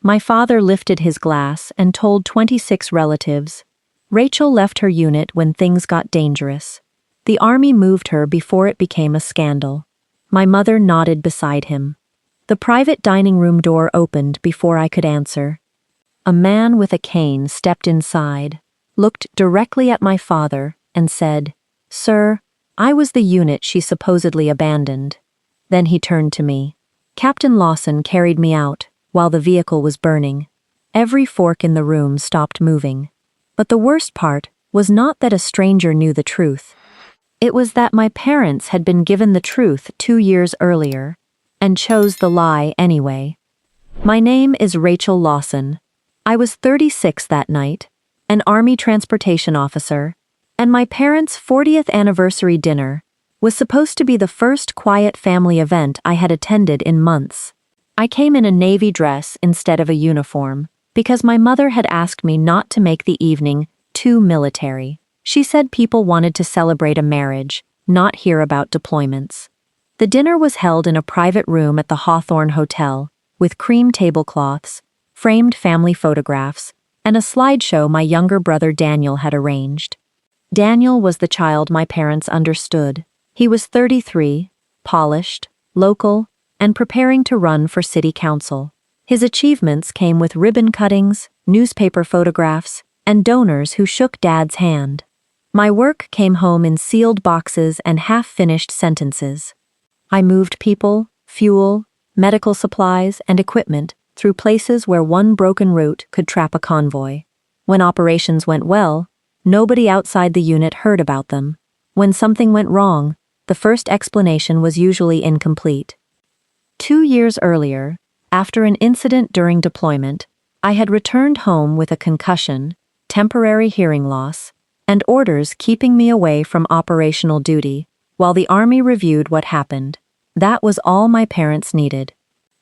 My father lifted his glass and told 26 relatives. Rachel left her unit when things got dangerous. The army moved her before it became a scandal. My mother nodded beside him. The private dining room door opened before I could answer. A man with a cane stepped inside, looked directly at my father, and said, "Sir, I was the unit she supposedly abandoned." Then he turned to me. Captain Lawson carried me out, while the vehicle was burning. Every fork in the room stopped moving. But the worst part was not that a stranger knew the truth. It was that my parents had been given the truth 2 years earlier, and chose the lie anyway. My name is Rachel Lawson. I was 36 that night, an Army transportation officer, and my parents' 40th anniversary dinner was supposed to be the first quiet family event I had attended in months. I came in a navy dress instead of a uniform, because my mother had asked me not to make the evening too military. She said people wanted to celebrate a marriage, not hear about deployments. The dinner was held in a private room at the Hawthorne Hotel, with cream tablecloths, framed family photographs, and a slideshow my younger brother Daniel had arranged. Daniel was the child my parents understood. He was 33, polished, local, and preparing to run for city council. His achievements came with ribbon cuttings, newspaper photographs, and donors who shook Dad's hand. My work came home in sealed boxes and half-finished sentences. I moved people, fuel, medical supplies, and equipment through places where one broken route could trap a convoy. When operations went well, nobody outside the unit heard about them. When something went wrong, the first explanation was usually incomplete. 2 years earlier, after an incident during deployment, I had returned home with a concussion, temporary hearing loss, and orders keeping me away from operational duty, while the Army reviewed what happened. That was all my parents needed.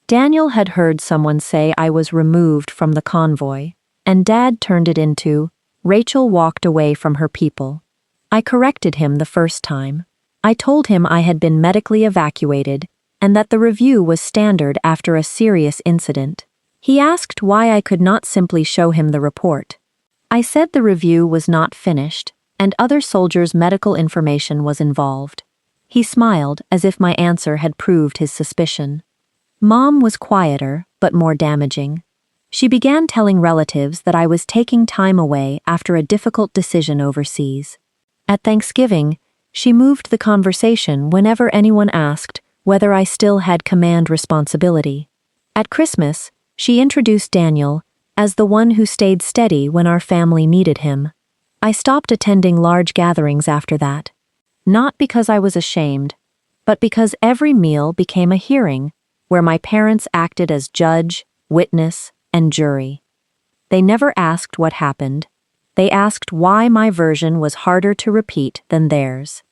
Daniel had heard someone say I was removed from the convoy, and Dad turned it into, "Rachel walked away from her people." I corrected him the first time. I told him I had been medically evacuated and that the review was standard after a serious incident. He asked why I could not simply show him the report. I said the review was not finished, and other soldiers' medical information was involved. He smiled as if my answer had proved his suspicion. Mom was quieter, but more damaging. She began telling relatives that I was taking time away after a difficult decision overseas. At Thanksgiving, she moved the conversation whenever anyone asked whether I still had command responsibility. At Christmas, she introduced Daniel as the one who stayed steady when our family needed him. I stopped attending large gatherings after that. Not because I was ashamed, but because every meal became a hearing where my parents acted as judge, witness, and jury. They never asked what happened. They asked why my version was harder to repeat than theirs.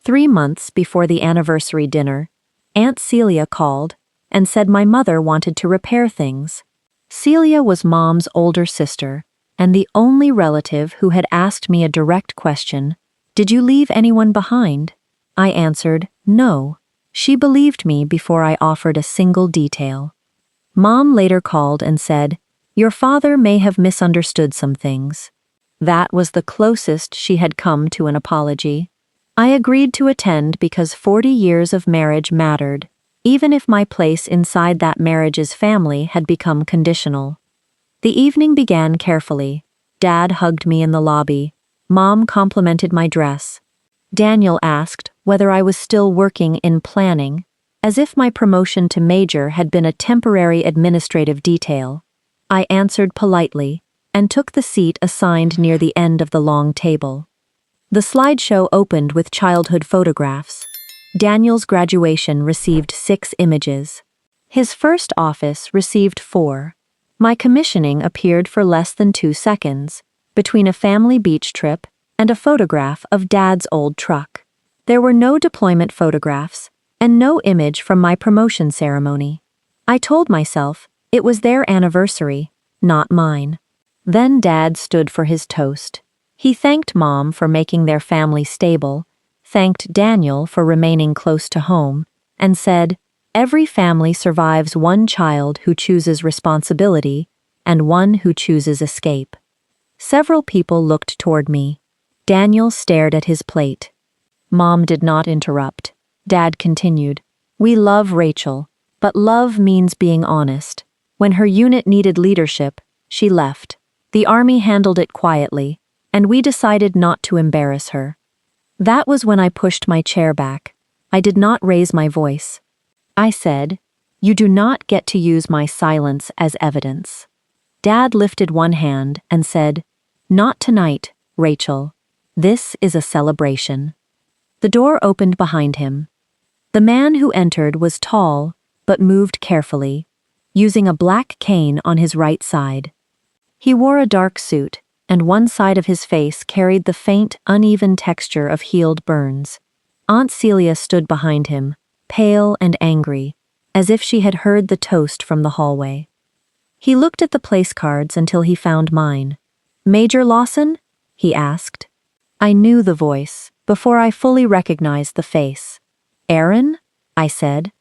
3 months before the anniversary dinner, Aunt Celia called and said my mother wanted to repair things. Celia was Mom's older sister and the only relative who had asked me a direct question, "Did you leave anyone behind?" I answered, "No." She believed me before I offered a single detail. Mom later called and said, "Your father may have misunderstood some things." That was the closest she had come to an apology. I agreed to attend because 40 years of marriage mattered, even if my place inside that marriage's family had become conditional. The evening began carefully. Dad hugged me in the lobby. Mom complimented my dress. Daniel asked whether I was still working in planning, as if my promotion to major had been a temporary administrative detail. I answered politely and took the seat assigned near the end of the long table. The slideshow opened with childhood photographs. Daniel's graduation received 6 images. His first office received 4. My commissioning appeared for less than 2 seconds, between a family beach trip and a photograph of Dad's old truck. There were no deployment photographs and no image from my promotion ceremony. I told myself it was their anniversary, not mine. Then Dad stood for his toast. He thanked Mom for making their family stable, thanked Daniel for remaining close to home, and said, Every family survives one child who chooses responsibility and one who chooses escape. Several people looked toward me. Daniel stared at his plate. Mom did not interrupt. Dad continued, "We love Rachel, but love means being honest. When her unit needed leadership, she left. The army handled it quietly, and we decided not to embarrass her." That was when I pushed my chair back. I did not raise my voice. I said, "You do not get to use my silence as evidence." Dad lifted one hand and said, "Not tonight, Rachel. This is a celebration." The door opened behind him. The man who entered was tall, but moved carefully, using a black cane on his right side. He wore a dark suit, and one side of his face carried the faint, uneven texture of healed burns. Aunt Celia stood behind him, pale and angry, as if she had heard the toast from the hallway. He looked at the place cards until he found mine. "Major Lawson?" he asked. I knew the voice, before I fully recognized the face. "Aaron?" I said.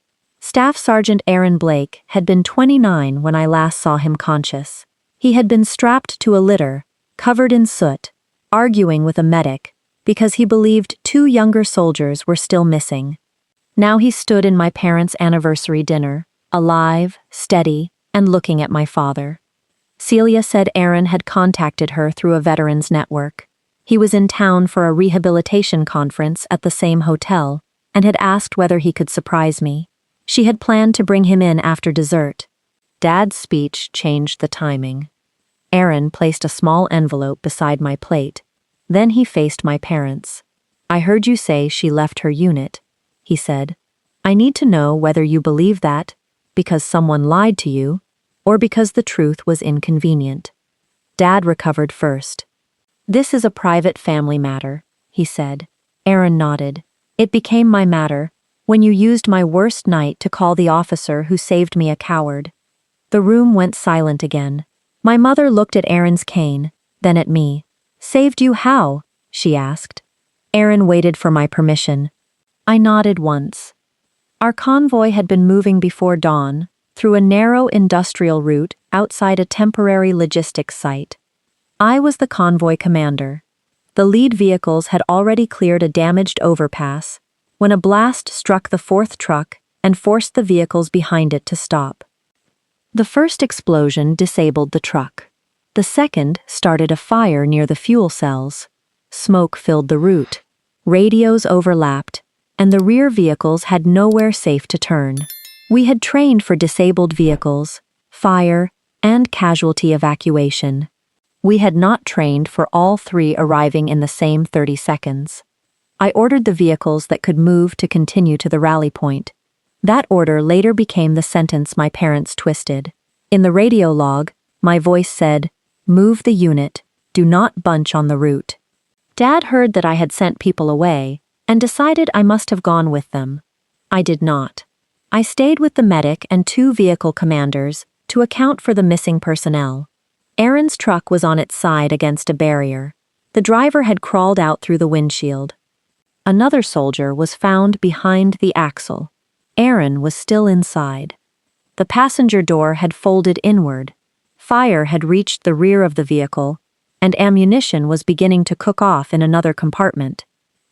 Staff Sergeant Aaron Blake had been 29 when I last saw him conscious. He had been strapped to a litter, covered in soot, arguing with a medic, because he believed 2 younger soldiers were still missing. Now he stood in my parents' anniversary dinner, alive, steady, and looking at my father. Celia said Aaron had contacted her through a veterans network. He was in town for a rehabilitation conference at the same hotel and had asked whether he could surprise me. She had planned to bring him in after dessert. Dad's speech changed the timing. Aaron placed a small envelope beside my plate. Then he faced my parents. "I heard you say she left her unit," he said. "I need to know whether you believe that because someone lied to you or because the truth was inconvenient." Dad recovered first. "This is a private family matter," he said. Aaron nodded. "It became my matter when you used my worst night to call the officer who saved me a coward." The room went silent again. My mother looked at Aaron's cane, then at me. "Saved you how?" she asked. Aaron waited for my permission. I nodded once. Our convoy had been moving before dawn, through a narrow industrial route outside a temporary logistics site. I was the convoy commander. The lead vehicles had already cleared a damaged overpass when a blast struck the 4th truck and forced the vehicles behind it to stop. The first explosion disabled the truck. The second started a fire near the fuel cells. Smoke filled the route. Radios overlapped, and the rear vehicles had nowhere safe to turn. We had trained for disabled vehicles, fire, and casualty evacuation. We had not trained for all 3 arriving in the same 30 seconds. I ordered the vehicles that could move to continue to the rally point. That order later became the sentence my parents twisted. In the radio log, my voice said, "Move the unit, do not bunch on the route." Dad heard that I had sent people away and decided I must have gone with them. I did not. I stayed with the medic and 2 vehicle commanders to account for the missing personnel. Aaron's truck was on its side against a barrier. The driver had crawled out through the windshield. Another soldier was found behind the axle. Aaron was still inside. The passenger door had folded inward. Fire had reached the rear of the vehicle, and ammunition was beginning to cook off in another compartment.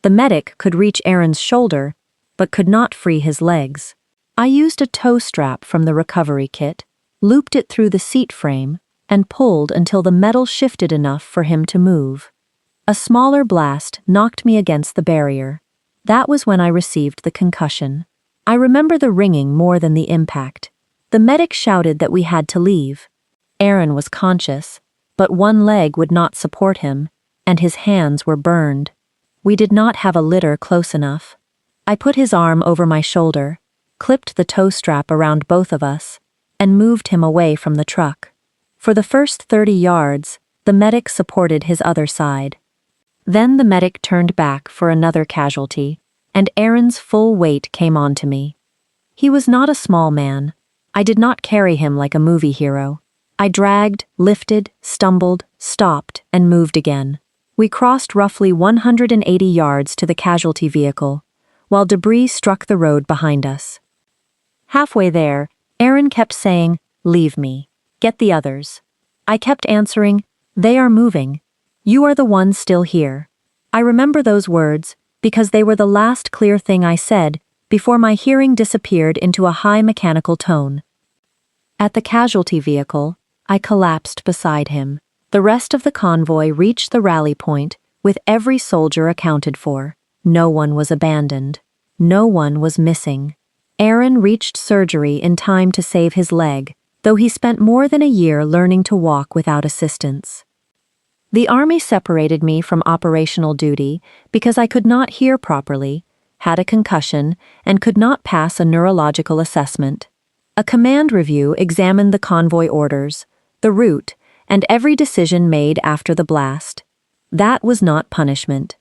The medic could reach Aaron's shoulder, but could not free his legs. I used a tow strap from the recovery kit, looped it through the seat frame, and pulled until the metal shifted enough for him to move. A smaller blast knocked me against the barrier. That was when I received the concussion. I remember the ringing more than the impact. The medic shouted that we had to leave. Aaron was conscious, but one leg would not support him, and his hands were burned. We did not have a litter close enough. I put his arm over my shoulder, clipped the tow strap around both of us, and moved him away from the truck. For the first 30 yards, the medic supported his other side. Then the medic turned back for another casualty, and Aaron's full weight came onto me. He was not a small man. I did not carry him like a movie hero. I dragged, lifted, stumbled, stopped, and moved again. We crossed roughly 180 yards to the casualty vehicle, while debris struck the road behind us. Halfway there, Aaron kept saying, "Leave me. Get the others." I kept answering, "They are moving. You are the one still here." I remember those words because they were the last clear thing I said before my hearing disappeared into a high mechanical tone. At the casualty vehicle, I collapsed beside him. The rest of the convoy reached the rally point with every soldier accounted for. No one was abandoned. No one was missing. Aaron reached surgery in time to save his leg, though he spent more than a year learning to walk without assistance. The Army separated me from operational duty because I could not hear properly, had a concussion, and could not pass a neurological assessment. A command review examined the convoy orders, the route, and every decision made after the blast. That was not punishment.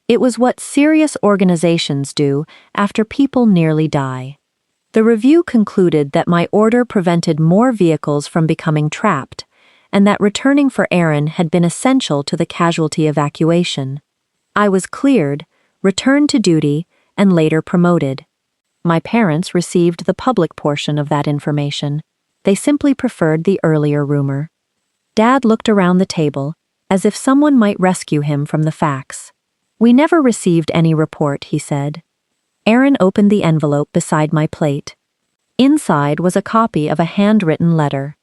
It was what serious organizations do after people nearly die. The review concluded that my order prevented more vehicles from becoming trapped, and that returning for Aaron had been essential to the casualty evacuation. I was cleared, returned to duty, and later promoted. My parents received the public portion of that information. They simply preferred the earlier rumor. Dad looked around the table, as if someone might rescue him from the facts. "We never received any report," he said. Aaron opened the envelope beside my plate. Inside was a copy of a handwritten letter.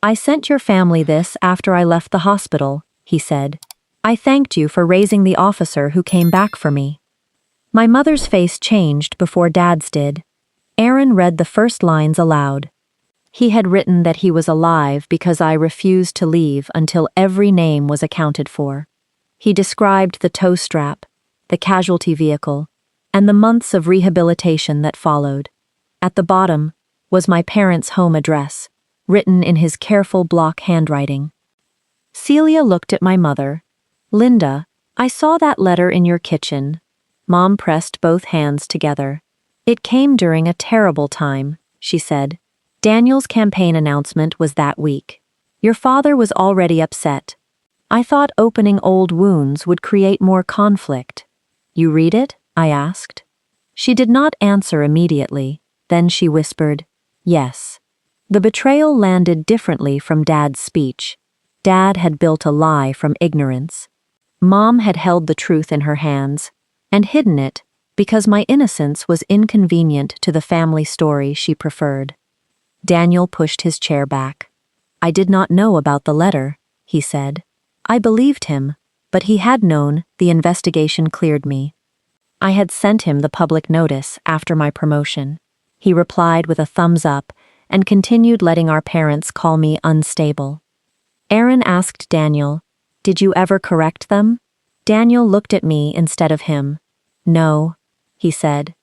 "I sent your family this after I left the hospital," he said. "I thanked you for raising the officer who came back for me." My mother's face changed before Dad's did. Aaron read the first lines aloud. He had written that he was alive because I refused to leave until every name was accounted for. He described the tow strap, the casualty vehicle, and the months of rehabilitation that followed. At the bottom was my parents' home address, written in his careful block handwriting. Celia looked at my mother. "Linda, I saw that letter in your kitchen." Mom pressed both hands together. "It came during a terrible time," she said. "Daniel's campaign announcement was that week. Your father was already upset. I thought opening old wounds would create more conflict." "You read it?" I asked. She did not answer immediately. Then she whispered, "Yes." The betrayal landed differently from Dad's speech. Dad had built a lie from ignorance. Mom had held the truth in her hands and hidden it because my innocence was inconvenient to the family story she preferred. Daniel pushed his chair back. "I did not know about the letter," he said. I believed him, but he had known. The investigation cleared me. I had sent him the public notice after my promotion. He replied with a thumbs up and continued letting our parents call me unstable. Aaron asked Daniel, "Did you ever correct them?" Daniel looked at me instead of him. "No," he said.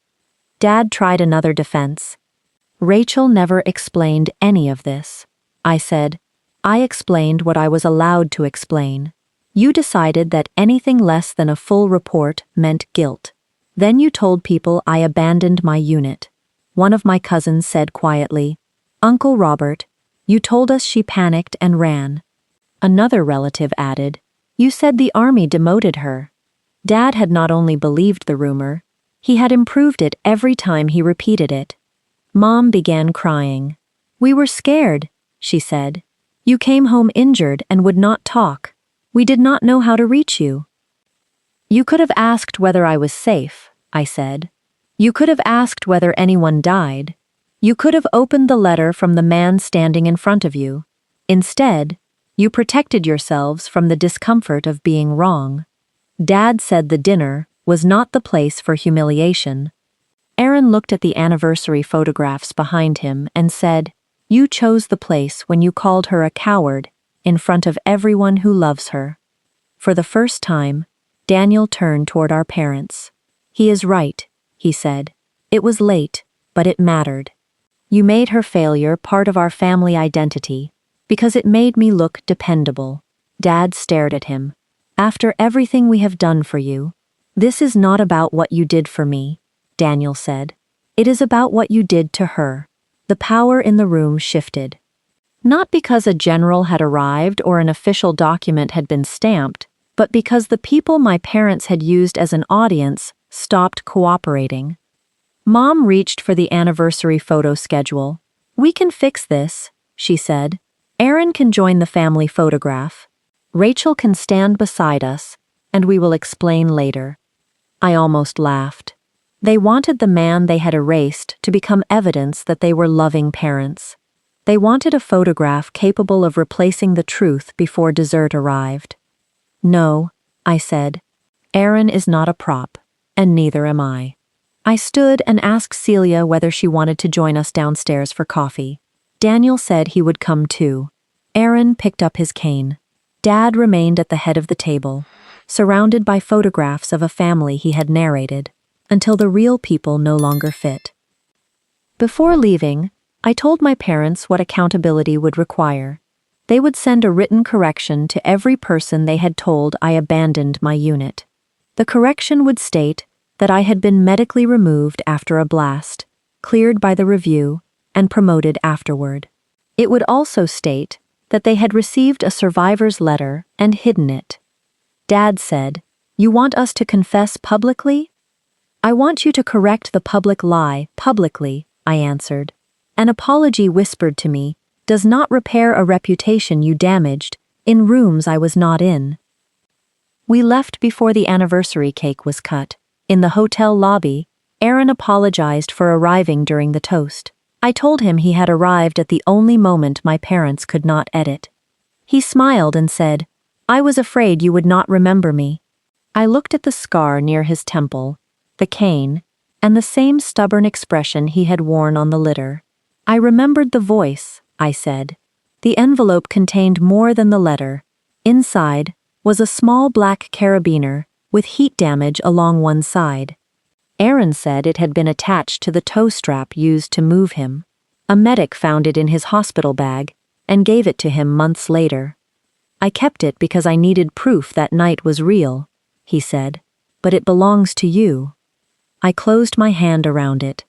Dad tried another defense. "Rachel never explained any of this." I said, "I explained what I was allowed to explain. You decided that anything less than a full report meant guilt. Then you told people I abandoned my unit." One of my cousins said quietly, "Uncle Robert, you told us she panicked and ran." Another relative added, "You said the Army demoted her." Dad had not only believed the rumor, he had improved it every time he repeated it. Mom began crying. "We were scared," she said. "You came home injured and would not talk. We did not know how to reach you." "You could have asked whether I was safe," I said. "You could have asked whether anyone died. You could have opened the letter from the man standing in front of you. Instead, you protected yourselves from the discomfort of being wrong." Dad said the dinner was not the place for humiliation. Aaron looked at the anniversary photographs behind him and said, "You chose the place when you called her a coward in front of everyone who loves her." For the first time, Daniel turned toward our parents. "He is right," he said. "It was late, but it mattered. You made her failure part of our family identity because it made me look dependable." Dad stared at him. "After everything we have done for you, this is not about what you did for me," Daniel said. "It is about what you did to her." The power in the room shifted. Not because a general had arrived or an official document had been stamped, but because the people my parents had used as an audience stopped cooperating. Mom reached for the anniversary photo schedule. "We can fix this," she said. "Aaron can join the family photograph. Rachel can stand beside us, and we will explain later." I almost laughed. They wanted the man they had erased to become evidence that they were loving parents. They wanted a photograph capable of replacing the truth before dessert arrived. "No," I said. "Aaron is not a prop, and neither am I." I stood and asked Celia whether she wanted to join us downstairs for coffee. Daniel said he would come too. Aaron picked up his cane. Dad remained at the head of the table, surrounded by photographs of a family he had narrated, until the real people no longer fit. Before leaving, I told my parents what accountability would require. They would send a written correction to every person they had told I abandoned my unit. The correction would state that I had been medically removed after a blast, cleared by the review, and promoted afterward. It would also state that they had received a survivor's letter and hidden it. Dad said, "You want us to confess publicly?" "I want you to correct the public lie publicly," I answered. "An apology whispered to me does not repair a reputation you damaged in rooms I was not in." We left before the anniversary cake was cut. In the hotel lobby, Aaron apologized for arriving during the toast. I told him he had arrived at the only moment my parents could not edit. He smiled and said, "I was afraid you would not remember me." I looked at the scar near his temple, the cane, and the same stubborn expression he had worn on the litter. "I remembered the voice," I said. The envelope contained more than the letter. Inside was a small black carabiner with heat damage along one side. Aaron said it had been attached to the toe strap used to move him. A medic found it in his hospital bag and gave it to him months later. "I kept it because I needed proof that night was real," he said, "but it belongs to you." I closed my hand around it.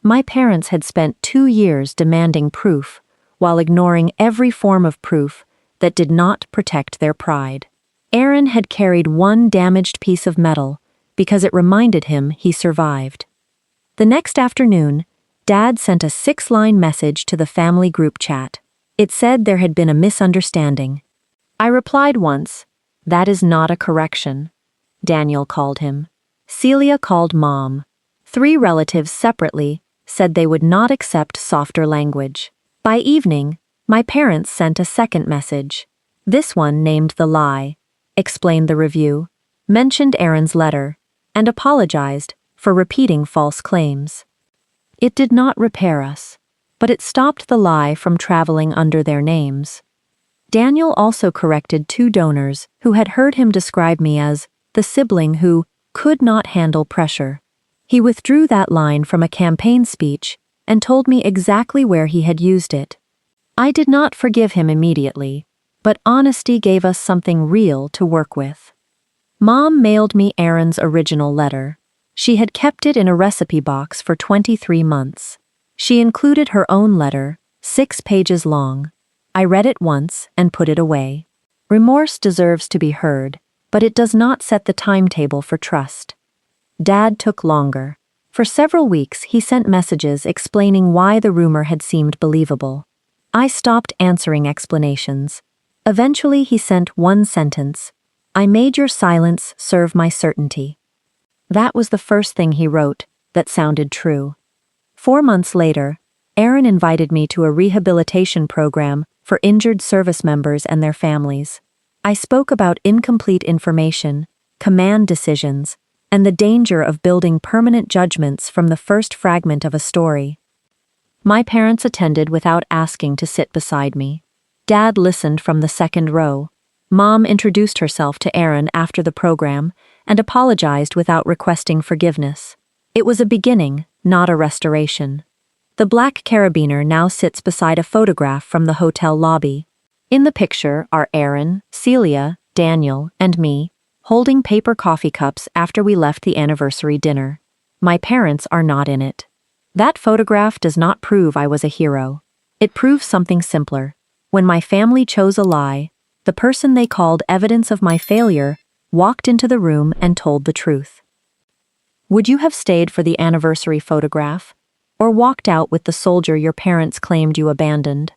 My parents had spent 2 years demanding proof, while ignoring every form of proof that did not protect their pride. Aaron had carried one damaged piece of metal because it reminded him he survived. The next afternoon, Dad sent a 6-line message to the family group chat. It said there had been a misunderstanding. I replied once, "That is not a correction." Daniel called him. Celia called Mom. 3 relatives separately said they would not accept softer language. By evening, my parents sent a second message. This one named the lie, explained the review, mentioned Aaron's letter, and apologized for repeating false claims. It did not repair us, but it stopped the lie from traveling under their names. Daniel also corrected 2 donors who had heard him describe me as the sibling who could not handle pressure. He withdrew that line from a campaign speech and told me exactly where he had used it. I did not forgive him immediately, but honesty gave us something real to work with. Mom mailed me Aaron's original letter. She had kept it in a recipe box for 23 months. She included her own letter, 6 pages long. I read it once and put it away. Remorse deserves to be heard, but it does not set the timetable for trust. Dad took longer. For several weeks he sent messages explaining why the rumor had seemed believable. I stopped answering explanations. Eventually he sent one sentence, "I made your silence serve my certainty." That was the first thing he wrote that sounded true. 4 months later, Aaron invited me to a rehabilitation program for injured service members and their families. I spoke about incomplete information, command decisions, and the danger of building permanent judgments from the first fragment of a story. My parents attended without asking to sit beside me. Dad listened from the second row. Mom introduced herself to Aaron after the program and apologized without requesting forgiveness. It was a beginning, not a restoration. The black carabiner now sits beside a photograph from the hotel lobby. In the picture are Aaron, Celia, Daniel, and me, holding paper coffee cups after we left the anniversary dinner. My parents are not in it. That photograph does not prove I was a hero. It proves something simpler. When my family chose a lie, the person they called evidence of my failure walked into the room and told the truth. Would you have stayed for the anniversary photograph? Or walked out with the soldier your parents claimed you abandoned?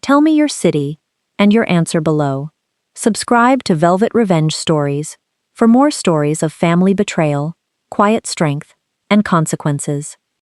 Tell me your city and your answer below. Subscribe to Velvet Revenge Stories for more stories of family betrayal, quiet strength, and consequences.